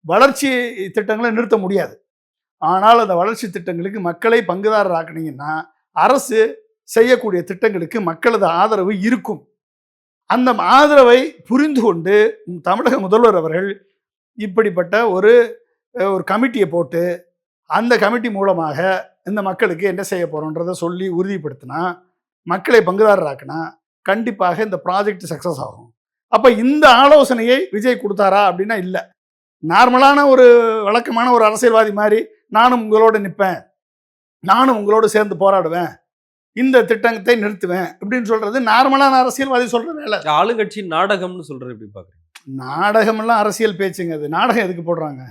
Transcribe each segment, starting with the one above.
வளர்ச்சி திட்டங்களை நிறுத்த முடியாது. ஆனால் அந்த வளர்ச்சி திட்டங்களுக்கு மக்களை பங்குதாரர் ஆக்குனீங்கன்னா அரசு செய்யக்கூடிய திட்டங்களுக்கு மக்களது ஆதரவு இருக்கும். அந்த ஆதரவை புரிந்து கொண்டு தமிழக முதல்வர் அவர்கள் இப்படிப்பட்ட ஒரு கமிட்டியை போட்டு அந்த கமிட்டி மூலமாக இந்த மக்களுக்கு என்ன செய்ய போறோன்றதை சொல்லி உறுதிப்படுத்தினா, மக்களை பங்குதாரராக்கினா கண்டிப்பாக இந்த ப்ராஜெக்ட் சக்சஸ் ஆகும். அப்ப இந்த ஆலோசனையை விஜய் கொடுத்தாரா அப்படின்னா இல்ல. நார்மலான ஒரு வழக்கமான ஒரு அரசியல்வாதி மாதிரி நானும் உங்களோட நிற்பேன், நானும் உங்களோடு சேர்ந்து போராடுவேன், இந்த திட்டத்தை நிறுத்துவேன் அப்படின்னு சொல்றது நார்மலான அரசியல்வாதி சொல்ற வேலை. ஆளுங்கட்சி நாடகம்னு சொல்றது எப்படி பாக்குறீங்க? நாடகம் எல்லாம் அரசியல் பேச்சுங்க. அது நாடகம் எதுக்கு போடுறாங்க?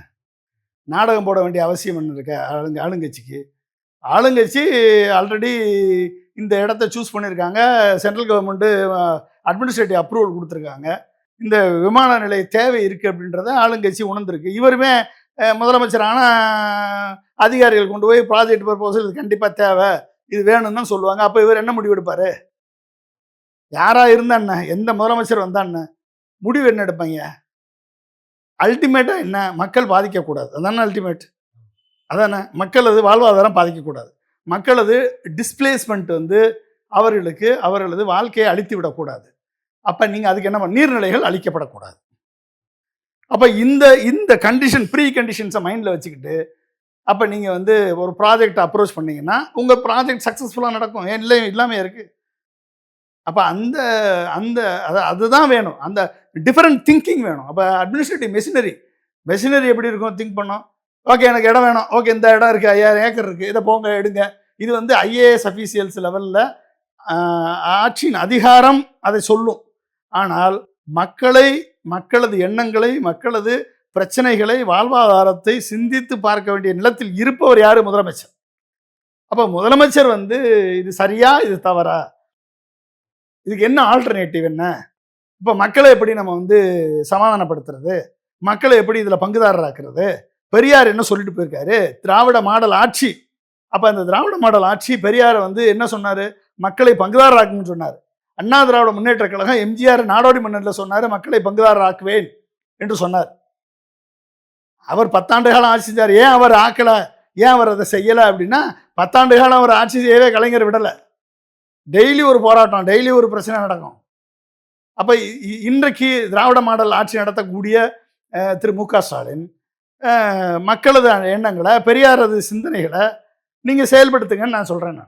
நாடகம் போட வேண்டிய அவசியம் என்ன இருக்கு ஆளுங்கட்சிக்கு? ஆளுங்கட்சி ஆல்ரெடி இந்த இடத்த சூஸ் பண்ணியிருக்காங்க. சென்ட்ரல் கவர்மெண்ட்டு அட்மினிஸ்ட்ரேட்டிவ் அப்ரூவல் கொடுத்துருக்காங்க. இந்த விமான நிலைய தேவை இருக்குது அப்படின்றத ஆளுங்கட்சி உணர்ந்திருக்கு. இவருமே முதலமைச்சரான அதிகாரிகள் கொண்டு போய் ப்ராஜெக்ட் ப்ரப்போசல் இது கண்டிப்பாக தேவை, இது வேணும்னு தான் சொல்லுவாங்க. அப்போ இவர் என்ன முடிவு எடுப்பார்? யாராக இருந்தா என்ன, எந்த முதலமைச்சர் வந்தா என்ன, முடிவு என்ன எடுப்பாங்க? அல்டிமேட்டாக என்ன? மக்கள் பாதிக்கக்கூடாது. அதானே அல்டிமேட். அதானே மக்களது வாழ்வாதாரம் பாதிக்கக்கூடாது. மக்களது டிஸ்பிளேஸ்மெண்ட் அவர்களது வாழ்க்கையை அழித்து விடக்கூடாது. அப்போ நீங்கள் அதுக்கு என்ன நீர்நிலைகள் அழிக்கப்படக்கூடாது. அப்போ இந்த கண்டிஷன் ப்ரீ கண்டிஷன்ஸை மைண்டில் வச்சுக்கிட்டு அப்போ நீங்கள் ஒரு ப்ராஜெக்ட் அப்ரோச் பண்ணீங்கன்னா உங்கள் ப்ராஜெக்ட் சக்ஸஸ்ஃபுல்லாக நடக்கும். ஏன் இல்லாமல் இருக்குது. அப்போ அதுதான் வேணும். அந்த டிஃபரெண்ட் திங்கிங் வேணும். அப்போ அட்மினிஸ்ட்ரேட்டிவ் மெஷினரி எப்படி இருக்கும்? திங்க் பண்ணோம். ஓகே, எனக்கு இடம் வேணும். ஓகே, இந்த இடம் இருக்குது, 5000 ஏக்கர் இருக்குது, இதை போங்க எடுங்க. இது ஐஏஎஸ் அஃபீஷியல்ஸ் லெவலில் ஆட்சியின் அதிகாரம் அதை சொல்லும். ஆனால் மக்களது எண்ணங்களை, மக்களது பிரச்சனைகளை, வாழ்வாதாரத்தை சிந்தித்து பார்க்க வேண்டிய நிலத்தில் இருப்பவர் யாரு? முதலமைச்சர். அப்போ முதலமைச்சர் இது சரியா, இது தவறா, இதுக்கு என்ன ஆல்டர்னேட்டிவ் என்ன? இப்போ மக்களை எப்படி நம்ம சமாதானப்படுத்துறது, மக்களை எப்படி இதில் பங்குதாரராக்குறது? பெரியார் என்ன சொல்லிட்டு போயிருக்காரு? திராவிட மாடல் ஆட்சி. அப்போ அந்த திராவிட மாடல் ஆட்சி பெரியார் என்ன சொன்னார்? மக்களை பங்குதாரராக்குன்னு சொன்னார். அண்ணா திராவிட முன்னேற்ற கழகம் எம்ஜிஆர் நாடோடி மன்னரில் சொன்னார், மக்களை பங்குதாரராக்குவேன் என்று சொன்னார். அவர் 10 ஆண்டு காலம் ஆட்சி செஞ்சார். ஏன் அவர் ஆக்கலை, ஏன் அவர் அதை செய்யலை அப்படின்னா 10 ஆண்டு காலம் அவர் ஆட்சி செய்யவே கலைஞர் விடலை. டெய்லி ஒரு போராட்டம், டெய்லி ஒரு பிரச்சனை நடக்கும். அப்போ இன்றைக்கு திராவிட மாடல் ஆட்சி நடத்தக்கூடிய திரு மு க ஸ்டாலின் மக்களது எண்ணங்களை, பெரியாரது சிந்தனைகளை நீங்கள் செயல்படுத்துங்கன்னு நான் சொல்கிறேன்.